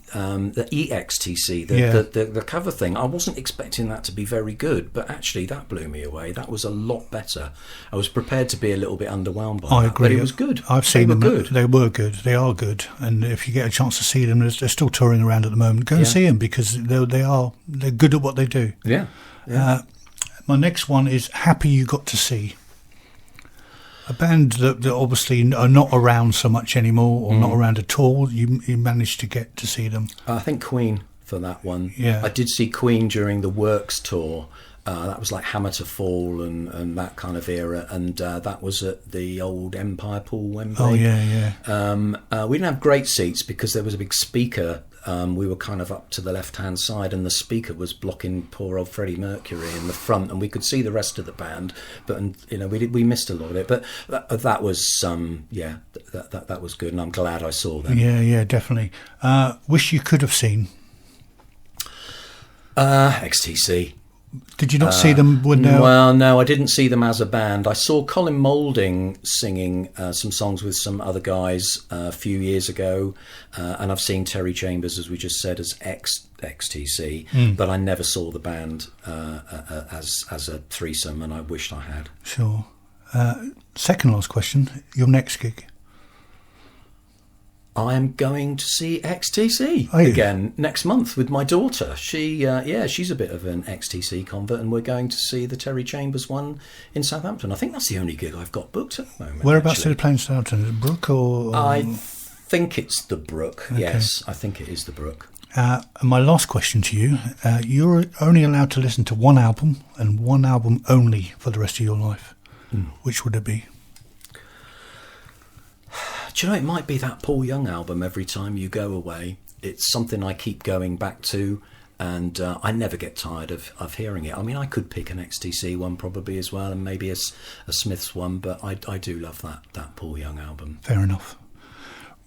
S3: the EXTC, the cover thing, I wasn't expecting that to be very good, but actually that blew me away. That was a lot better. I was prepared to be a little bit underwhelmed by
S2: I
S3: that,
S2: agree.
S3: but it was good.
S2: I've seen them.
S3: Good.
S2: They were good. They are good. And if you get a chance to see them, they're still touring around at the moment. Go and see them because they're good at what they do.
S3: Yeah.
S2: My next one is Happy You Got to See. A band that obviously are not around so much anymore, or not around at all. You managed to get to see them.
S3: I think Queen for that one.
S2: Yeah.
S3: I did see Queen during the Works tour. That was like Hammer to Fall and that kind of era, and that was at the old Empire Pool, Wembley.
S2: Oh yeah.
S3: We didn't have great seats because there was a big speaker. We were kind of up to the left-hand side, and the speaker was blocking poor old Freddie Mercury in the front, and we could see the rest of the band. But we missed a lot of it. But that was that was good, and I'm glad I saw them.
S2: Yeah, definitely. Wish you could have seen.
S3: XTC.
S2: Did you not see them when they?
S3: Well, no, I didn't see them as a band. I saw Colin Moulding singing some songs with some other guys a few years ago, and I've seen Terry Chambers, as we just said, as XTC, but I never saw the band as a threesome, and I wished I had.
S2: Sure. Second last question. Your next gig?
S3: I am going to see XTC
S2: Are you?
S3: again next month with my daughter. She's a bit of an XTC convert, and we're going to see the Terry Chambers one in Southampton. I think that's the only gig I've got booked at the moment.
S2: Whereabouts
S3: actually.
S2: are they playing Southampton? Is it Brook or?
S3: I think it's the Brook.
S2: Okay.
S3: Yes, I think it is the Brook.
S2: And my last question to you: you're only allowed to listen to one album and one album only for the rest of your life. Which would it be?
S3: Do you know, it might be that Paul Young album, Every Time You Go Away. It's something I keep going back to, and I never get tired of hearing it. I mean, I could pick an XTC one probably as well, and maybe a Smiths one, but I do love that Paul Young album.
S2: Fair enough.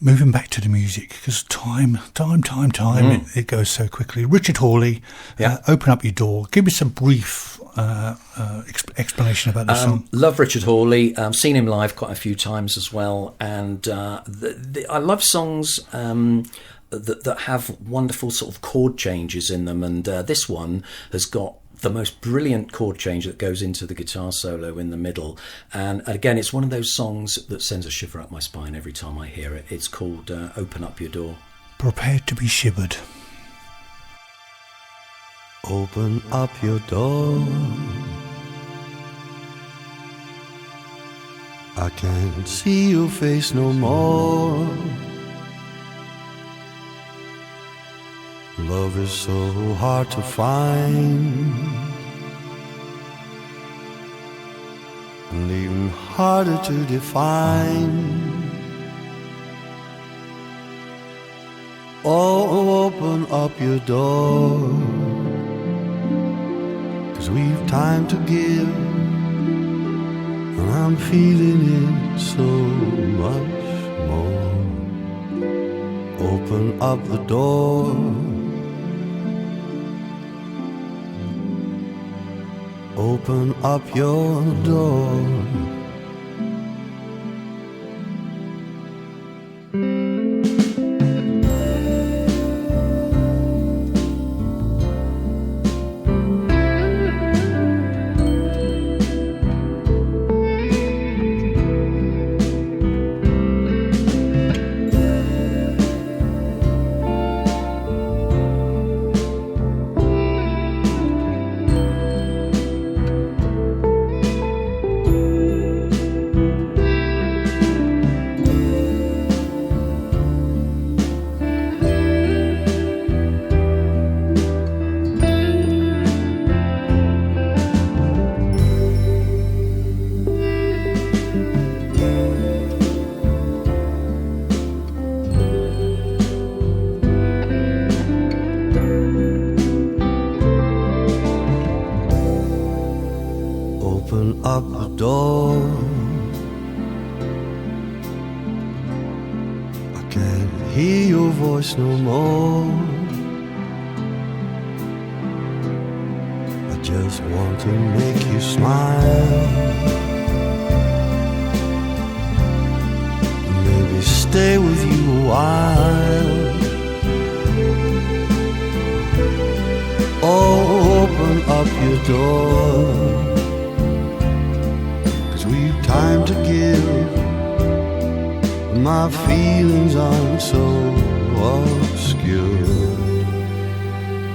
S2: moving back to the music, because time, it goes so quickly. Richard Hawley, Open Up Your Door. Give us a brief explanation about the song.
S3: Love Richard Hawley. Seen him live quite a few times as well, and I love songs that have wonderful sort of chord changes in them, and this one has got the most brilliant chord change that goes into the guitar solo in the middle. And again, it's one of those songs that sends a shiver up my spine every time I hear it. It's called Open Up Your Door.
S2: Prepared to be shivered.
S6: Open up your door. I can't see your face no more. Love is so hard to find, and even harder to define. Oh, open up your door, 'cause we've time to give, and I'm feeling it so much more. Open up the door. Open up your door. Up the door. I can't hear your voice no more. I just want to make you smile, maybe stay with you a while. Oh, open up your door, we've time to give. My feelings aren't so obscure.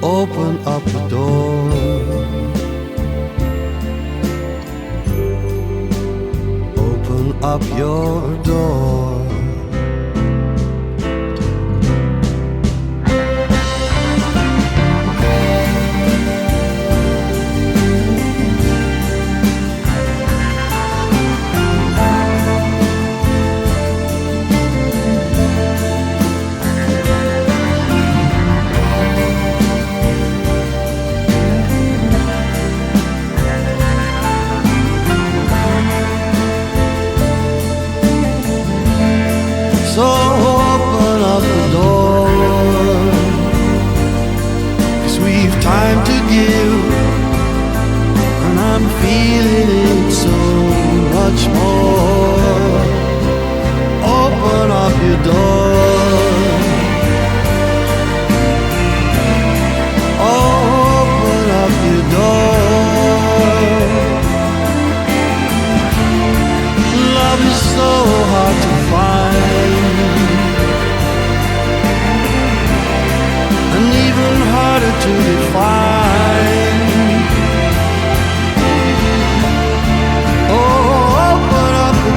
S6: Open up the door. Open up your door. So open up the door, 'cause we've time to give, and I'm feeling it so much more. Open up your door. Open up your door. Love is so hard to find, and even harder to define. Oh, open up the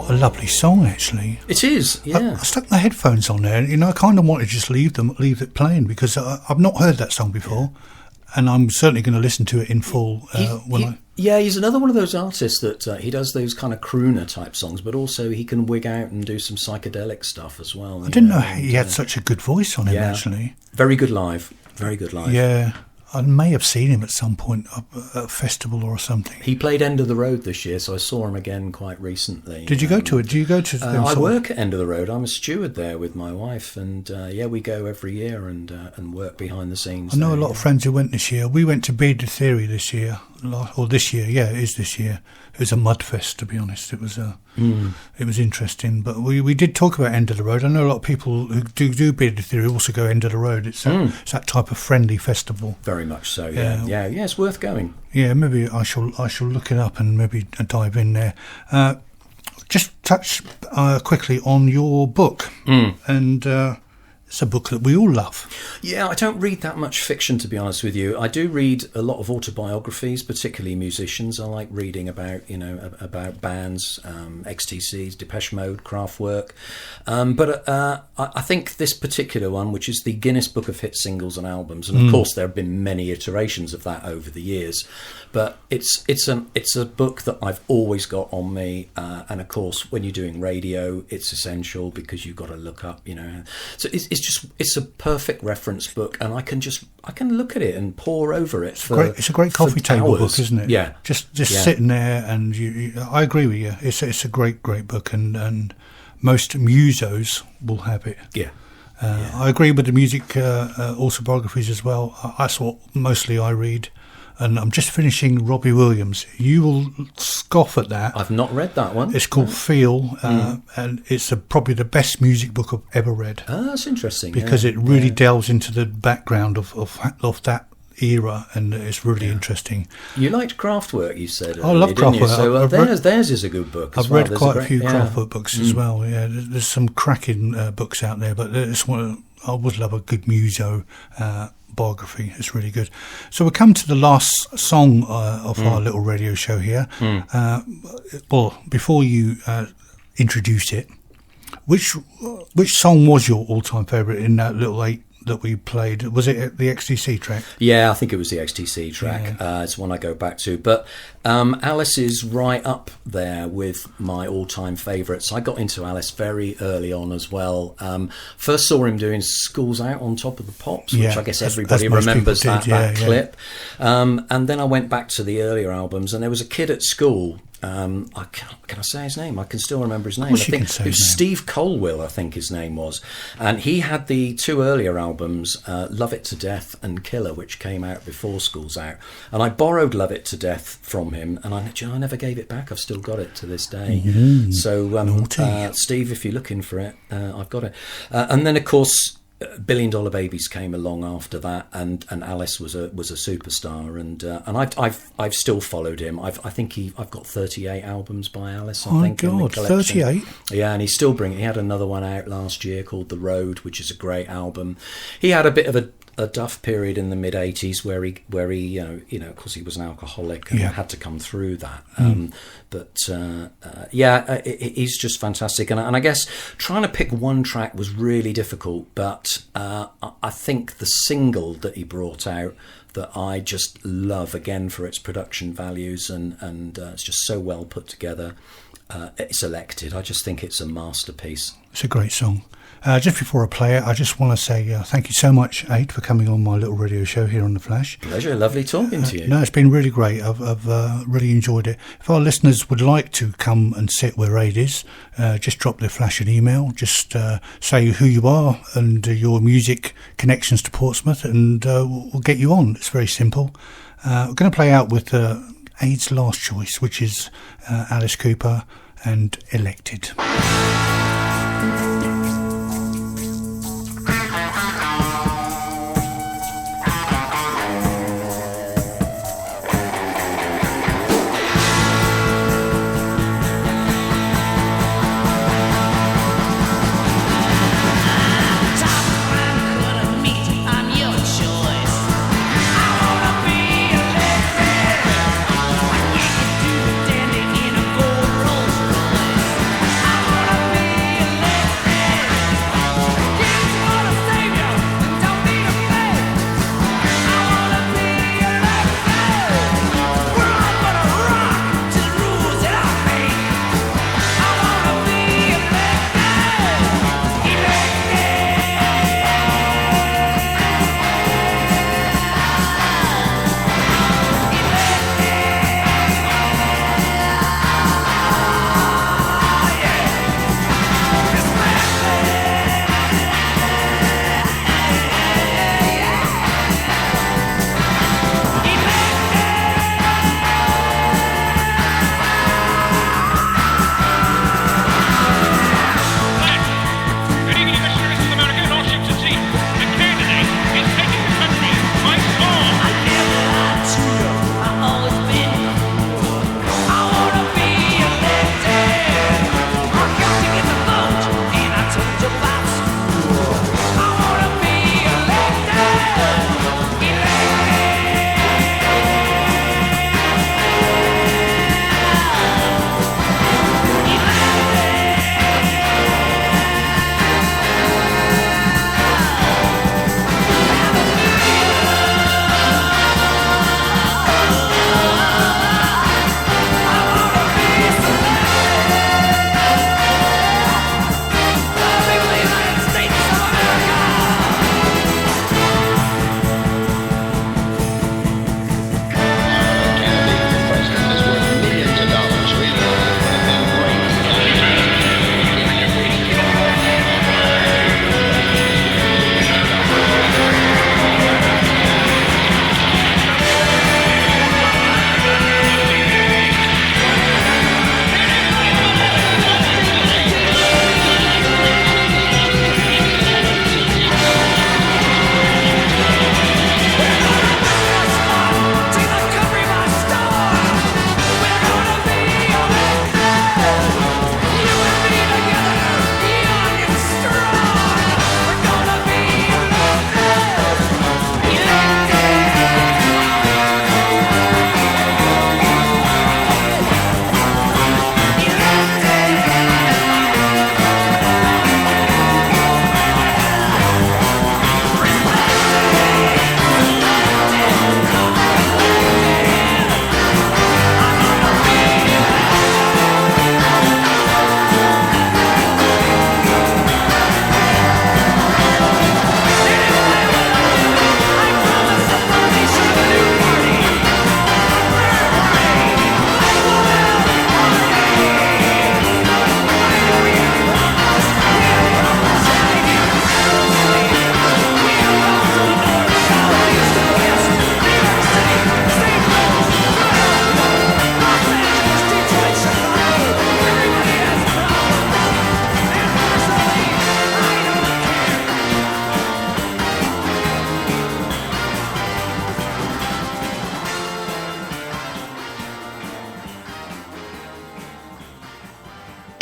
S2: What a lovely song, actually.
S3: It is, yeah.
S2: I stuck my headphones on there, and I kind of wanted to just leave it playing because I've not heard that song before, and I'm certainly going to listen to it in full
S3: Yeah, he's another one of those artists that he does those kind of crooner type songs, but also he can wig out and do some psychedelic stuff as well.
S2: I didn't know he had such a good voice on him, actually.
S3: Very good live. Very good live.
S2: Yeah. I may have seen him at some point at a festival or something.
S3: He played End of the Road this year, so I saw him again quite recently.
S2: Did you go to it? Do you go to them?
S3: I work at End of the Road. I'm a steward there with my wife, and we go every year and work behind the scenes.
S2: I know a lot of friends who went this year. We went to Bearded Theory this year, or this year. Yeah, it is this year. It was a mudfest, to be honest. It was it was interesting, but we did talk about End of the Road. I know a lot of people who do Bearded Theory also go End of the Road. It's that type of friendly festival.
S3: Very much so. Yeah. It's worth going.
S2: Yeah, maybe I shall look it up and maybe dive in there. Just touch quickly on your book, and it's a book that we all love.
S3: Yeah, I don't read that much fiction, to be honest with you. I do read a lot of autobiographies, particularly musicians. I like reading about bands, XTCs, Depeche Mode, Kraftwerk. But I think this particular one, which is the Guinness Book of Hit Singles and Albums, and of course there have been many iterations of that over the years, but it's a book that I've always got on me, and of course when you're doing radio, it's essential because you've got to look up, So it's a perfect reference book, and I can look at it and pore over it.
S2: It's a great coffee table book, isn't it?
S3: Yeah,
S2: just sitting there, and I agree with you. It's a great book, and most musos will have it.
S3: Yeah.
S2: I agree with the music autobiographies as well. That's what mostly I read. And I'm just finishing Robbie Williams. You will scoff at that.
S3: I've not read that one.
S2: It's called Feel, and it's probably the best music book I've ever read.
S3: Ah, that's interesting.
S2: Because it really delves into the background of that era, and it's really interesting.
S3: You liked Kraftwerk, you said.
S2: I love Kraftwerk.
S3: So theirs is a good book.
S2: I've read quite a few Kraftwerk books as well. Yeah, there's some cracking books out there, but it's one I would love a good muso biography. It's really good. So we come to the last song of our little radio show here. Well, before you introduce it, which song was your all-time favourite in that little 8 that we played? Was it the XTC track?
S3: Yeah, I think it was the XTC track. It's one I go back to. But Alice is right up there with my all-time favourites. I got into Alice very early on as well. First saw him doing Schools Out on Top of the Pops, which I guess everybody remembers that clip. And then I went back to the earlier albums, and there was a kid at school. Can I say his name? I can still remember his name. I think it was Steve Colwill, I think his name was. And he had the 2 earlier albums, Love It to Death and Killer, which came out before School's Out. And I borrowed Love It to Death from him, and I never gave it back. I've still got it to this day. So, Steve, if you're looking for it, I've got it. And then, of course, $1 Billion Babies came along after that, and Alice was a superstar, and I've still followed him. I've got 38 albums by Alice. I think.
S2: Oh God, 38!
S3: Yeah, and he's still bringing. He had another one out last year called The Road, which is a great album. He had a bit of a duff period in the mid '80s where he of course he was an alcoholic and had to come through that. He's just fantastic, and I guess trying to pick one track was really difficult, but I think the single that he brought out that I just love, again for its production values and it's just so well put together, it's Elected. I just think it's a masterpiece.
S2: It's a great song. Just before I play it, I just want to say thank you so much, Ade, for coming on my little radio show here on The Flash.
S3: Pleasure, lovely talking to you.
S2: No, it's been really great. I've really enjoyed it. If our listeners would like to come and sit where Ade is, just drop The Flash an email. Just say who you are and your music connections to Portsmouth, and we'll get you on. It's very simple. We're going to play out with Ade's last choice, which is Alice Cooper and Elected.
S7: Dandy in a gold Rolls Royce.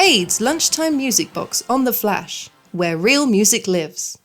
S7: Ade's lunchtime music box on The Flash, where real music lives.